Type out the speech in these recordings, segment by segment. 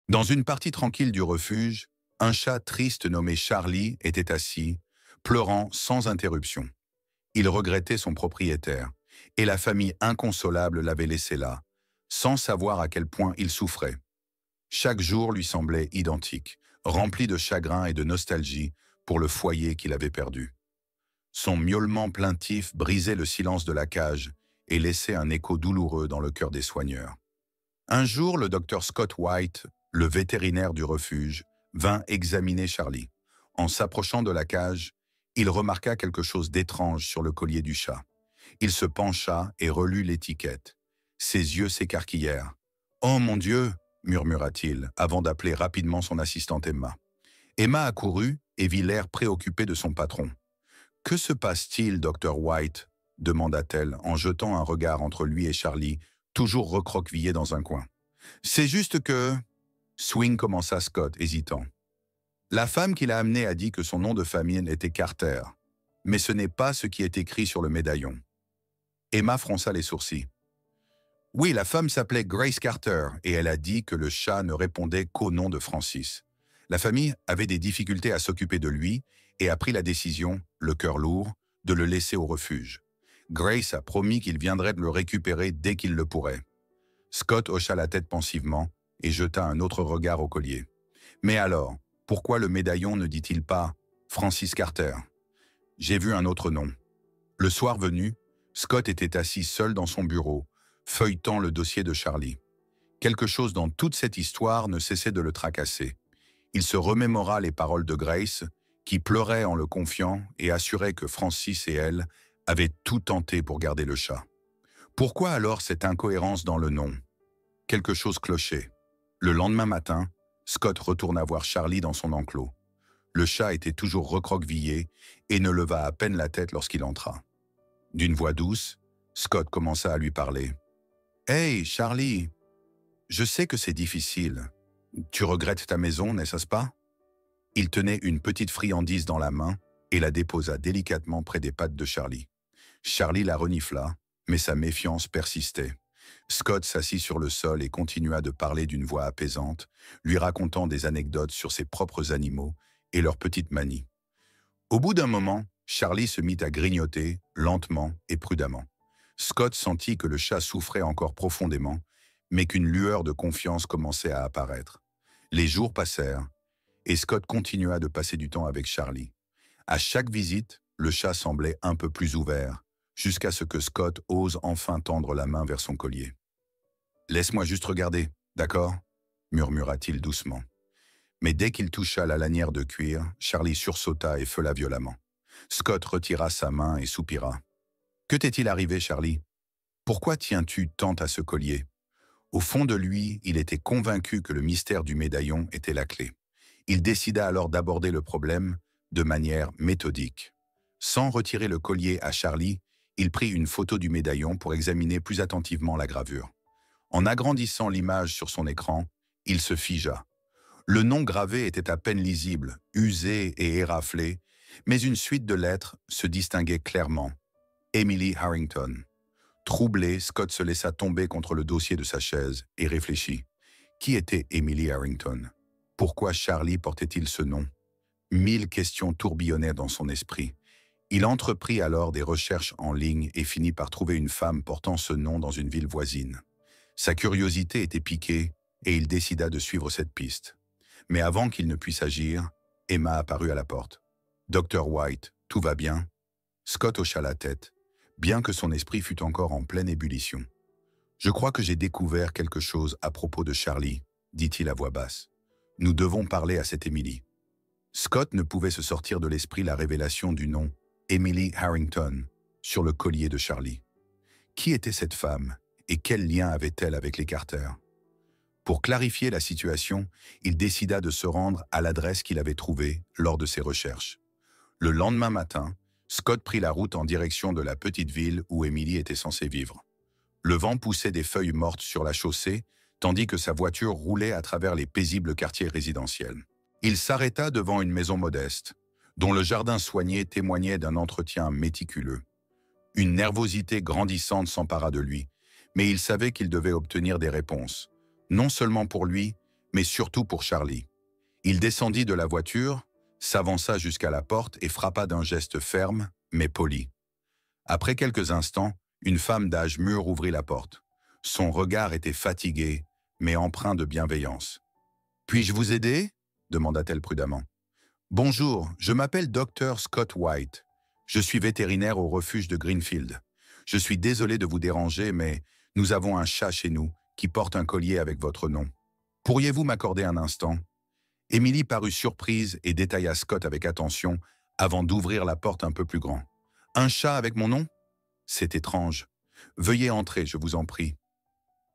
Dans une partie tranquille du refuge, un chat triste nommé Charlie était assis, pleurant sans interruption. Il regrettait son propriétaire, et la famille inconsolable l'avait laissé là, sans savoir à quel point il souffrait. Chaque jour lui semblait identique, rempli de chagrin et de nostalgie pour le foyer qu'il avait perdu. Son miaulement plaintif brisait le silence de la cage et laissait un écho douloureux dans le cœur des soigneurs. Un jour, le docteur Scott White, le vétérinaire du refuge, vint examiner Charlie. En s'approchant de la cage, il remarqua quelque chose d'étrange sur le collier du chat. Il se pencha et relut l'étiquette. Ses yeux s'écarquillèrent. « Oh mon Dieu !» murmura-t-il, avant d'appeler rapidement son assistante Emma. Emma accourut et vit l'air préoccupé de son patron. « Que se passe-t-il, docteur White ?» demanda-t-elle en jetant un regard entre lui et Charlie, toujours recroquevillé dans un coin. « C'est juste que… » Swing commença Scott, hésitant. « La femme qui l'a amené a dit que son nom de famille était Carter, mais ce n'est pas ce qui est écrit sur le médaillon. » Emma fronça les sourcils. « Oui, la femme s'appelait Grace Carter et elle a dit que le chat ne répondait qu'au nom de Francis. La famille avait des difficultés à s'occuper de lui et a pris la décision, le cœur lourd, de le laisser au refuge. Grace a promis qu'il viendrait le récupérer dès qu'il le pourrait. » Scott hocha la tête pensivement et jeta un autre regard au collier. « Mais alors, pourquoi le médaillon ne dit-il pas Francis Carter? J'ai vu un autre nom. » Le soir venu, Scott était assis seul dans son bureau, feuilletant le dossier de Charlie. Quelque chose dans toute cette histoire ne cessait de le tracasser. Il se remémora les paroles de Grace, qui pleurait en le confiant et assurait que Francis et elle avaient tout tenté pour garder le chat. Pourquoi alors cette incohérence dans le nom? Quelque chose clochait. Le lendemain matin, Scott retourna voir Charlie dans son enclos. Le chat était toujours recroquevillé et ne leva à peine la tête lorsqu'il entra. D'une voix douce, Scott commença à lui parler. « Hey, Charlie, je sais que c'est difficile. Tu regrettes ta maison, n'est-ce pas ?» Il tenait une petite friandise dans la main et la déposa délicatement près des pattes de Charlie. Charlie la renifla, mais sa méfiance persistait. Scott s'assit sur le sol et continua de parler d'une voix apaisante, lui racontant des anecdotes sur ses propres animaux et leurs petites manies. Au bout d'un moment, Charlie se mit à grignoter, lentement et prudemment. Scott sentit que le chat souffrait encore profondément, mais qu'une lueur de confiance commençait à apparaître. Les jours passèrent, et Scott continua de passer du temps avec Charlie. À chaque visite, le chat semblait un peu plus ouvert, jusqu'à ce que Scott ose enfin tendre la main vers son collier. « Laisse-moi juste regarder, d'accord ?» murmura-t-il doucement. Mais dès qu'il toucha la lanière de cuir, Charlie sursauta et feula violemment. Scott retira sa main et soupira. « Que t'est-il arrivé, Charlie? Pourquoi tiens-tu tant à ce collier ?» Au fond de lui, il était convaincu que le mystère du médaillon était la clé. Il décida alors d'aborder le problème de manière méthodique. Sans retirer le collier à Charlie, il prit une photo du médaillon pour examiner plus attentivement la gravure. En agrandissant l'image sur son écran, il se figea. Le nom gravé était à peine lisible, usé et éraflé, mais une suite de lettres se distinguait clairement. Emily Harrington. Troublé, Scott se laissa tomber contre le dossier de sa chaise et réfléchit. Qui était Emily Harrington? Pourquoi Charlie portait-il ce nom? 1000 questions tourbillonnaient dans son esprit. Il entreprit alors des recherches en ligne et finit par trouver une femme portant ce nom dans une ville voisine. Sa curiosité était piquée et il décida de suivre cette piste. Mais avant qu'il ne puisse agir, Emma apparut à la porte. « Docteur White, tout va bien ?» Scott hocha la tête, bien que son esprit fût encore en pleine ébullition. « Je crois que j'ai découvert quelque chose à propos de Charlie, » dit-il à voix basse. « Nous devons parler à cette Emily. » Scott ne pouvait se sortir de l'esprit la révélation du nom Emily Harrington sur le collier de Charlie. Qui était cette femme et quel lien avait-elle avec les Carter? Pour clarifier la situation, il décida de se rendre à l'adresse qu'il avait trouvée lors de ses recherches. Le lendemain matin, Scott prit la route en direction de la petite ville où Emily était censée vivre. Le vent poussait des feuilles mortes sur la chaussée, tandis que sa voiture roulait à travers les paisibles quartiers résidentiels. Il s'arrêta devant une maison modeste, dont le jardin soigné témoignait d'un entretien méticuleux. Une nervosité grandissante s'empara de lui, mais il savait qu'il devait obtenir des réponses, non seulement pour lui, mais surtout pour Charlie. Il descendit de la voiture, s'avança jusqu'à la porte et frappa d'un geste ferme, mais poli. Après quelques instants, une femme d'âge mûr ouvrit la porte. Son regard était fatigué, mais empreint de bienveillance. « Puis-je vous aider ?» demanda-t-elle prudemment. « Bonjour, je m'appelle Dr. Scott White. Je suis vétérinaire au refuge de Greenfield. Je suis désolé de vous déranger, mais nous avons un chat chez nous qui porte un collier avec votre nom. Pourriez-vous m'accorder un instant ?» Émilie parut surprise et détailla Scott avec attention avant d'ouvrir la porte un peu plus grand. « Un chat avec mon nom ? C'est étrange. Veuillez entrer, je vous en prie. »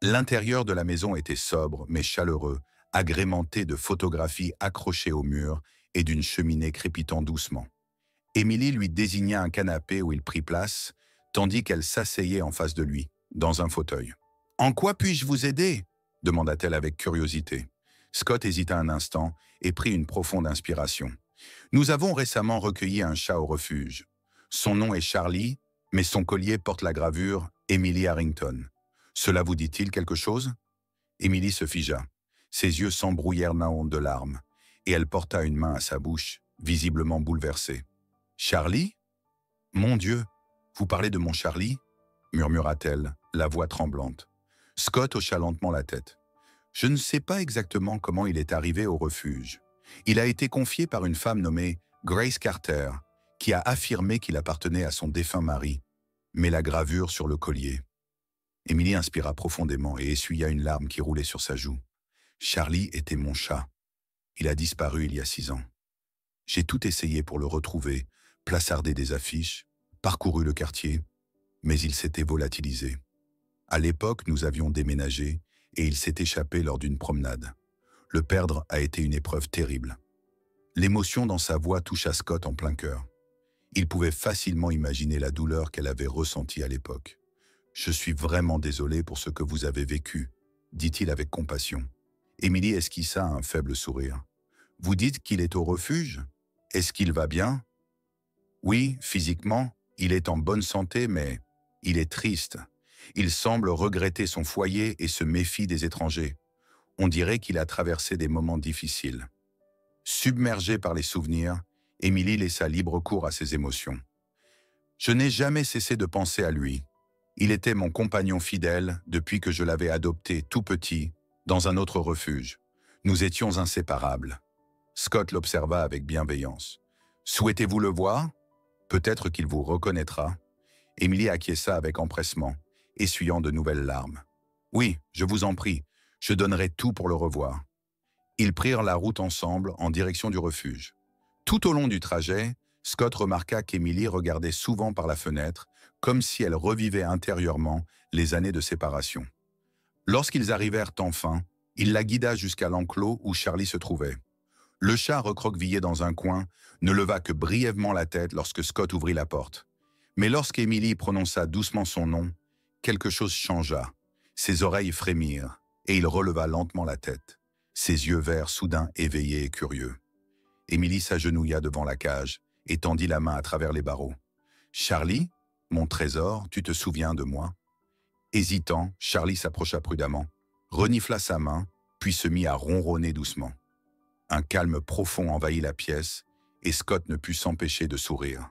L'intérieur de la maison était sobre mais chaleureux, agrémenté de photographies accrochées au mur et d'une cheminée crépitant doucement. Émilie lui désigna un canapé où il prit place, tandis qu'elle s'asseyait en face de lui, dans un fauteuil. « En quoi puis-je vous aider ?» demanda-t-elle avec curiosité. Scott hésita un instant et prit une profonde inspiration. « Nous avons récemment recueilli un chat au refuge. Son nom est Charlie, mais son collier porte la gravure « Emily Harrington ». Cela vous dit-il quelque chose ?» Émilie se figea. Ses yeux s'embrouillèrent d'un onde de larmes, et elle porta une main à sa bouche, visiblement bouleversée. « Charlie ? Mon Dieu, vous parlez de mon Charlie ?» murmura-t-elle, la voix tremblante. Scott hocha lentement la tête. « Je ne sais pas exactement comment il est arrivé au refuge. Il a été confié par une femme nommée Grace Carter, qui a affirmé qu'il appartenait à son défunt mari, mais la gravure sur le collier. » Émilie inspira profondément et essuya une larme qui roulait sur sa joue. Charlie était mon chat. Il a disparu il y a 6 ans. J'ai tout essayé pour le retrouver, plaçardé des affiches, parcouru le quartier, mais il s'était volatilisé. À l'époque, nous avions déménagé et il s'est échappé lors d'une promenade. Le perdre a été une épreuve terrible. L'émotion dans sa voix toucha Scott en plein cœur. Il pouvait facilement imaginer la douleur qu'elle avait ressentie à l'époque. « Je suis vraiment désolé pour ce que vous avez vécu », dit-il avec compassion. Émilie esquissa un faible sourire. « Vous dites qu'il est au refuge? Est-ce qu'il va bien ?»« Oui, physiquement, il est en bonne santé, mais il est triste. Il semble regretter son foyer et se méfie des étrangers. On dirait qu'il a traversé des moments difficiles. » Submergée par les souvenirs, Émilie laissa libre cours à ses émotions. « Je n'ai jamais cessé de penser à lui. Il était mon compagnon fidèle depuis que je l'avais adopté tout petit dans un autre refuge. Nous étions inséparables. » Scott l'observa avec bienveillance. « Souhaitez-vous le voir? Peut-être qu'il vous reconnaîtra. » Émilie acquiesça avec empressement, essuyant de nouvelles larmes. « Oui, je vous en prie, je donnerai tout pour le revoir. » Ils prirent la route ensemble en direction du refuge. Tout au long du trajet, Scott remarqua qu'Émilie regardait souvent par la fenêtre, comme si elle revivait intérieurement les années de séparation. Lorsqu'ils arrivèrent enfin, il la guida jusqu'à l'enclos où Charlie se trouvait. Le chat recroquevillé dans un coin ne leva que brièvement la tête lorsque Scott ouvrit la porte. Mais lorsqu'Émilie prononça doucement son nom, quelque chose changea. Ses oreilles frémirent et il releva lentement la tête, ses yeux verts soudain éveillés et curieux. Émilie s'agenouilla devant la cage et tendit la main à travers les barreaux. « Charlie, mon trésor, tu te souviens de moi ?» Hésitant, Charlie s'approcha prudemment, renifla sa main, puis se mit à ronronner doucement. Un calme profond envahit la pièce et Scott ne put s'empêcher de sourire.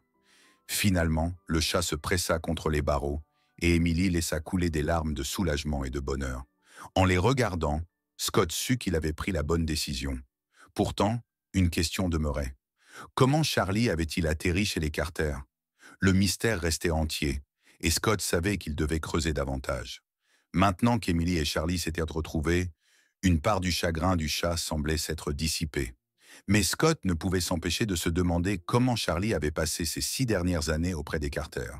Finalement, le chat se pressa contre les barreaux et Émilie laissa couler des larmes de soulagement et de bonheur. En les regardant, Scott sut qu'il avait pris la bonne décision. Pourtant, une question demeurait. Comment Charlie avait-il atterri chez les Carter? Le mystère restait entier, et Scott savait qu'il devait creuser davantage. Maintenant qu'Émilie et Charlie s'étaient retrouvés, une part du chagrin du chat semblait s'être dissipée. Mais Scott ne pouvait s'empêcher de se demander comment Charlie avait passé ces 6 dernières années auprès des Carter.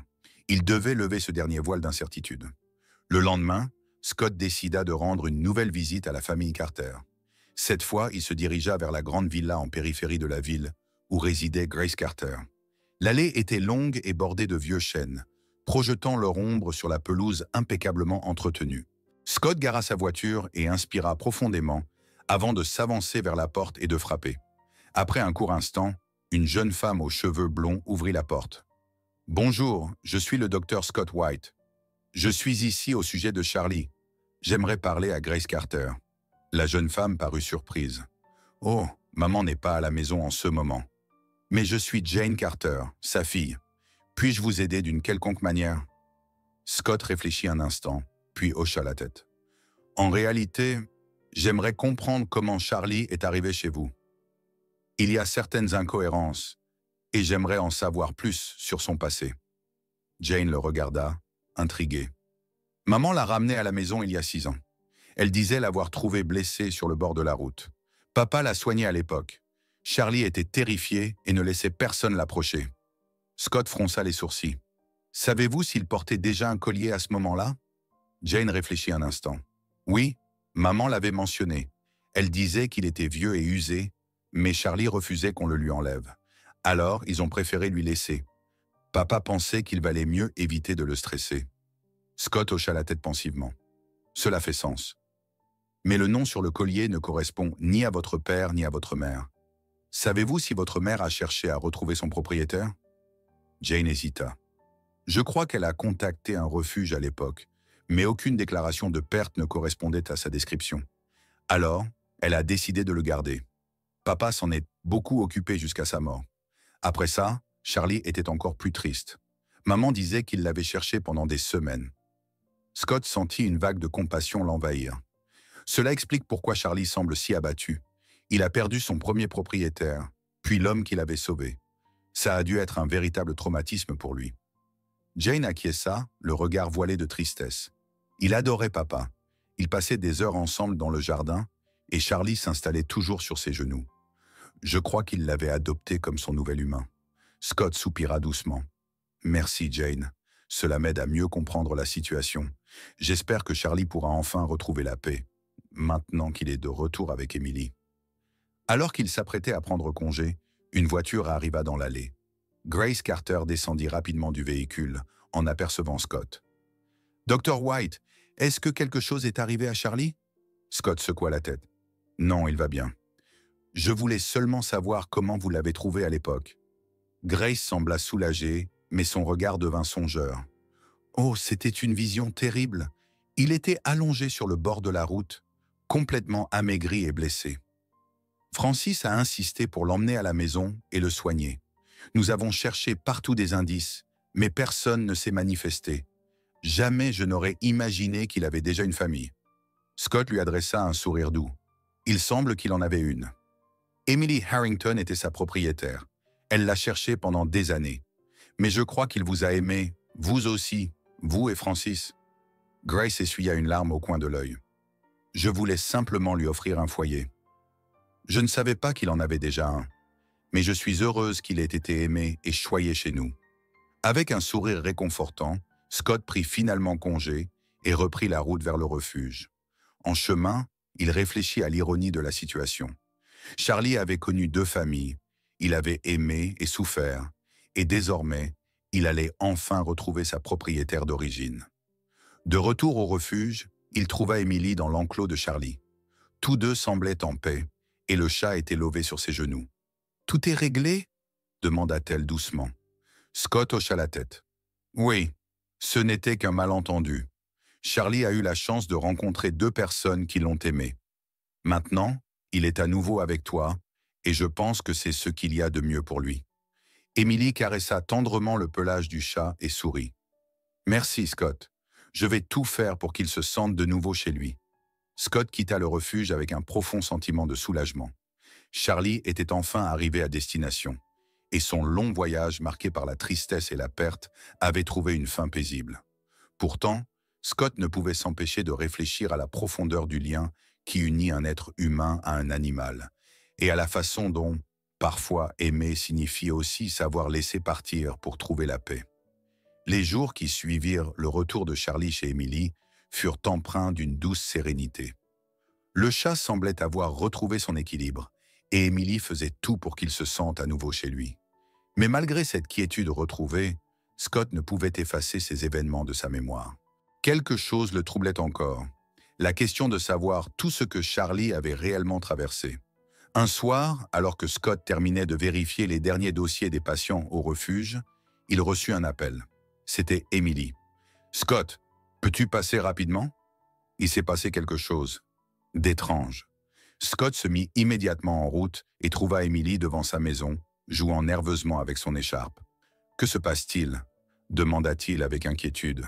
Il devait lever ce dernier voile d'incertitude. Le lendemain, Scott décida de rendre une nouvelle visite à la famille Carter. Cette fois, il se dirigea vers la grande villa en périphérie de la ville, où résidait Grace Carter. L'allée était longue et bordée de vieux chênes, projetant leur ombre sur la pelouse impeccablement entretenue. Scott gara sa voiture et inspira profondément avant de s'avancer vers la porte et de frapper. Après un court instant, une jeune femme aux cheveux blonds ouvrit la porte. « Bonjour, je suis le docteur Scott White. Je suis ici au sujet de Charlie. J'aimerais parler à Grace Carter. » La jeune femme parut surprise. « Oh, maman n'est pas à la maison en ce moment. Mais je suis Jane Carter, sa fille. Puis-je vous aider d'une quelconque manière ?» Scott réfléchit un instant, puis hocha la tête. « En réalité, j'aimerais comprendre comment Charlie est arrivé chez vous. Il y a certaines incohérences, et j'aimerais en savoir plus sur son passé. » Jane le regarda, intriguée. « Maman l'a ramené à la maison il y a 6 ans. Elle disait l'avoir trouvé blessé sur le bord de la route. Papa l'a soigné à l'époque. Charlie était terrifié et ne laissait personne l'approcher. » Scott fronça les sourcils. « Savez-vous s'il portait déjà un collier à ce moment-là » Jane réfléchit un instant. « Oui, maman l'avait mentionné. Elle disait qu'il était vieux et usé, mais Charlie refusait qu'on le lui enlève. Alors, ils ont préféré lui laisser. Papa pensait qu'il valait mieux éviter de le stresser. » Scott hocha la tête pensivement. « Cela fait sens. Mais le nom sur le collier ne correspond ni à votre père ni à votre mère. Savez-vous si votre mère a cherché à retrouver son propriétaire ?» Jane hésita. « Je crois qu'elle a contacté un refuge à l'époque, mais aucune déclaration de perte ne correspondait à sa description. Alors, elle a décidé de le garder. Papa s'en est beaucoup occupé jusqu'à sa mort. Après ça, Charlie était encore plus triste. Maman disait qu'il l'avait cherché pendant des semaines. » Scott sentit une vague de compassion l'envahir. Cela explique pourquoi Charlie semble si abattu. Il a perdu son premier propriétaire, puis l'homme qui l'avait sauvé. Ça a dû être un véritable traumatisme pour lui. Jane acquiesça, le regard voilé de tristesse. Il adorait papa. Ils passaient des heures ensemble dans le jardin, et Charlie s'installait toujours sur ses genoux. Je crois qu'il l'avait adopté comme son nouvel humain. Scott soupira doucement. « Merci, Jane. Cela m'aide à mieux comprendre la situation. J'espère que Charlie pourra enfin retrouver la paix, maintenant qu'il est de retour avec Emily. » Alors qu'il s'apprêtait à prendre congé, une voiture arriva dans l'allée. Grace Carter descendit rapidement du véhicule, en apercevant Scott. « Dr. White, est-ce que quelque chose est arrivé à Charlie ?» Scott secoua la tête. « Non, il va bien. Je voulais seulement savoir comment vous l'avez trouvé à l'époque. » Grace sembla soulagée, mais son regard devint songeur. « Oh, c'était une vision terrible. Il était allongé sur le bord de la route, complètement amaigri et blessé. Francis a insisté pour l'emmener à la maison et le soigner. Nous avons cherché partout des indices, mais personne ne s'est manifesté. Jamais je n'aurais imaginé qu'il avait déjà une famille. » Scott lui adressa un sourire doux. Il semble qu'il en avait une. Emily Harrington était sa propriétaire. Elle l'a cherché pendant des années. Mais je crois qu'il vous a aimé, vous aussi, vous et Francis. Grace essuya une larme au coin de l'œil. Je voulais simplement lui offrir un foyer. Je ne savais pas qu'il en avait déjà un, mais je suis heureuse qu'il ait été aimé et choyé chez nous. Avec un sourire réconfortant, Scott prit finalement congé et reprit la route vers le refuge. En chemin, il réfléchit à l'ironie de la situation. Charlie avait connu 2 familles, il avait aimé et souffert, et désormais, il allait enfin retrouver sa propriétaire d'origine. De retour au refuge, il trouva Emily dans l'enclos de Charlie. Tous deux semblaient en paix, et le chat était lové sur ses genoux. « Tout est réglé ?» demanda-t-elle doucement. Scott hocha la tête. « Oui, ce n'était qu'un malentendu. Charlie a eu la chance de rencontrer 2 personnes qui l'ont aimé. Maintenant, il est à nouveau avec toi, et je pense que c'est ce qu'il y a de mieux pour lui. » Emily caressa tendrement le pelage du chat et sourit. « Merci, Scott. Je vais tout faire pour qu'il se sente de nouveau chez lui. » Scott quitta le refuge avec un profond sentiment de soulagement. Charlie était enfin arrivé à destination, et son long voyage marqué par la tristesse et la perte avait trouvé une fin paisible. Pourtant, Scott ne pouvait s'empêcher de réfléchir à la profondeur du lien qui unit un être humain à un animal, et à la façon dont, parfois, aimer signifie aussi savoir laisser partir pour trouver la paix. Les jours qui suivirent le retour de Charlie chez Emily furent empreints d'une douce sérénité. Le chat semblait avoir retrouvé son équilibre, et Emily faisait tout pour qu'il se sente à nouveau chez lui. Mais malgré cette quiétude retrouvée, Scott ne pouvait effacer ces événements de sa mémoire. Quelque chose le troublait encore, la question de savoir tout ce que Charlie avait réellement traversé. Un soir, alors que Scott terminait de vérifier les derniers dossiers des patients au refuge, il reçut un appel. C'était Emily. « Scott, peux-tu passer rapidement ? Il s'est passé quelque chose. » D'étrange. Scott se mit immédiatement en route et trouva Emily devant sa maison, jouant nerveusement avec son écharpe. « Que se passe-t-il » demanda-t-il avec inquiétude.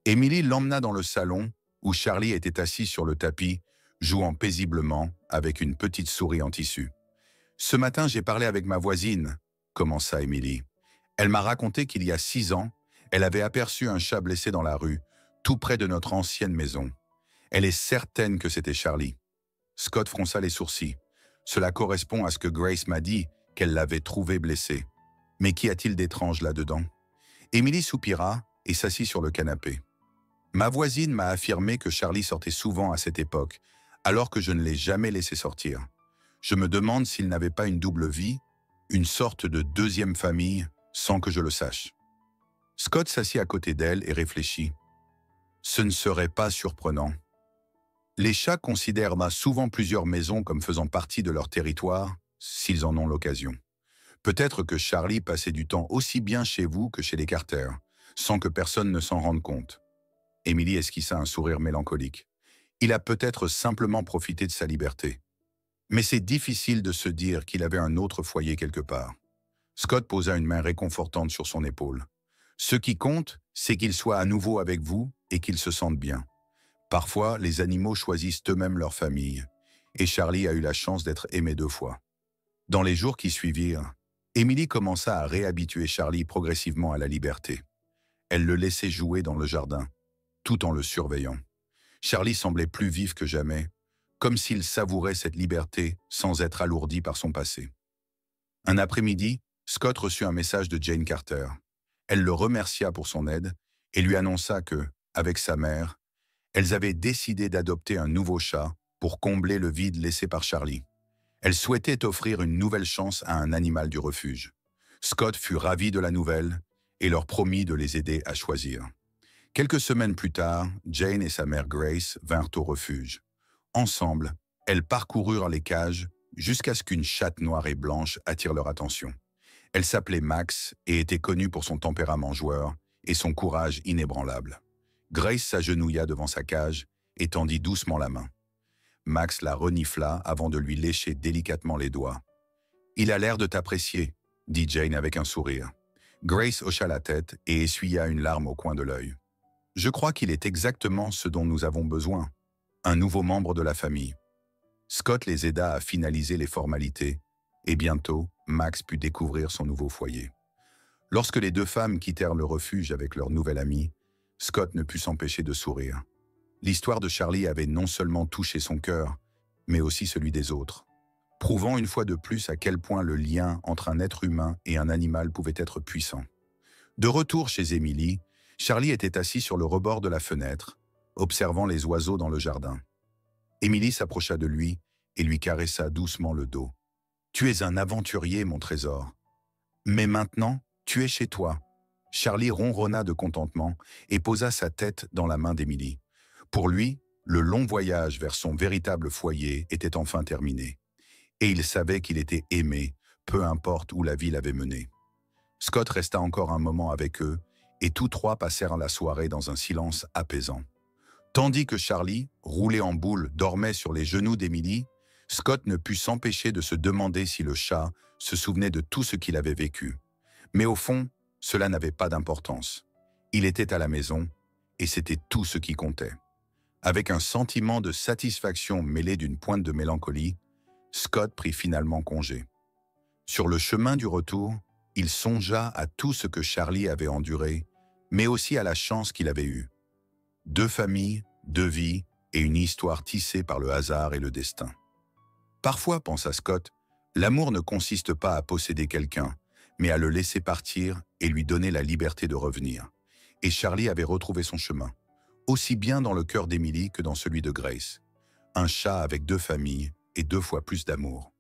Emily l'emmena dans le salon, où Charlie était assis sur le tapis, jouant paisiblement avec une petite souris en tissu. « Ce matin, j'ai parlé avec ma voisine, » commença Emily. « Elle m'a raconté qu'il y a 6 ans, elle avait aperçu un chat blessé dans la rue, tout près de notre ancienne maison. Elle est certaine que c'était Charlie. » Scott fronça les sourcils. « Cela correspond à ce que Grace m'a dit, qu'elle l'avait trouvé blessé. Mais qu'y a-t-il d'étrange là-dedans » Emily soupira et s'assit sur le canapé. « Ma voisine m'a affirmé que Charlie sortait souvent à cette époque, alors que je ne l'ai jamais laissé sortir. Je me demande s'il n'avait pas une double vie, une sorte de deuxième famille, sans que je le sache. » Scott s'assit à côté d'elle et réfléchit. « Ce ne serait pas surprenant. Les chats considèrent souvent plusieurs maisons comme faisant partie de leur territoire, s'ils en ont l'occasion. Peut-être que Charlie passait du temps aussi bien chez vous que chez les Carter, sans que personne ne s'en rende compte. » Emily esquissa un sourire mélancolique. « Il a peut-être simplement profité de sa liberté. Mais c'est difficile de se dire qu'il avait un autre foyer quelque part. » Scott posa une main réconfortante sur son épaule. « Ce qui compte, c'est qu'il soit à nouveau avec vous et qu'il se sente bien. Parfois, les animaux choisissent eux-mêmes leur famille, et Charlie a eu la chance d'être aimé 2 fois. » Dans les jours qui suivirent, Emily commença à réhabituer Charlie progressivement à la liberté. Elle le laissait jouer dans le jardin, tout en le surveillant. Charlie semblait plus vif que jamais, comme s'il savourait cette liberté sans être alourdi par son passé. Un après-midi, Scott reçut un message de Jane Carter. Elle le remercia pour son aide et lui annonça que, avec sa mère, elles avaient décidé d'adopter un nouveau chat pour combler le vide laissé par Charlie. Elle souhaitait offrir une nouvelle chance à un animal du refuge. Scott fut ravi de la nouvelle et leur promit de les aider à choisir. Quelques semaines plus tard, Jane et sa mère Grace vinrent au refuge. Ensemble, elles parcoururent les cages jusqu'à ce qu'une chatte noire et blanche attire leur attention. Elle s'appelait Max et était connue pour son tempérament joueur et son courage inébranlable. Grace s'agenouilla devant sa cage et tendit doucement la main. Max la renifla avant de lui lécher délicatement les doigts. « Il a l'air de t'apprécier », dit Jane avec un sourire. Grace hocha la tête et essuya une larme au coin de l'œil. « Je crois qu'il est exactement ce dont nous avons besoin, un nouveau membre de la famille. » Scott les aida à finaliser les formalités, et bientôt, Max put découvrir son nouveau foyer. Lorsque les 2 femmes quittèrent le refuge avec leur nouvelle amie, Scott ne put s'empêcher de sourire. L'histoire de Charlie avait non seulement touché son cœur, mais aussi celui des autres, prouvant une fois de plus à quel point le lien entre un être humain et un animal pouvait être puissant. De retour chez Emily, Charlie était assis sur le rebord de la fenêtre, observant les oiseaux dans le jardin. Emily s'approcha de lui et lui caressa doucement le dos. « Tu es un aventurier, mon trésor. Mais maintenant, tu es chez toi. » Charlie ronronna de contentement et posa sa tête dans la main d'Emily. Pour lui, le long voyage vers son véritable foyer était enfin terminé. Et il savait qu'il était aimé, peu importe où la vie l'avait mené. Scott resta encore un moment avec eux, et tous 3 passèrent la soirée dans un silence apaisant. Tandis que Charlie, roulé en boule, dormait sur les genoux d'Emily, Scott ne put s'empêcher de se demander si le chat se souvenait de tout ce qu'il avait vécu. Mais au fond, cela n'avait pas d'importance. Il était à la maison, et c'était tout ce qui comptait. Avec un sentiment de satisfaction mêlé d'une pointe de mélancolie, Scott prit finalement congé. Sur le chemin du retour, il songea à tout ce que Charlie avait enduré, mais aussi à la chance qu'il avait eue. 2 familles, 2 vies et une histoire tissée par le hasard et le destin. Parfois, pensa Scott, l'amour ne consiste pas à posséder quelqu'un, mais à le laisser partir et lui donner la liberté de revenir. Et Charlie avait retrouvé son chemin, aussi bien dans le cœur d'Emily que dans celui de Grace. Un chat avec 2 familles et 2 fois plus d'amour.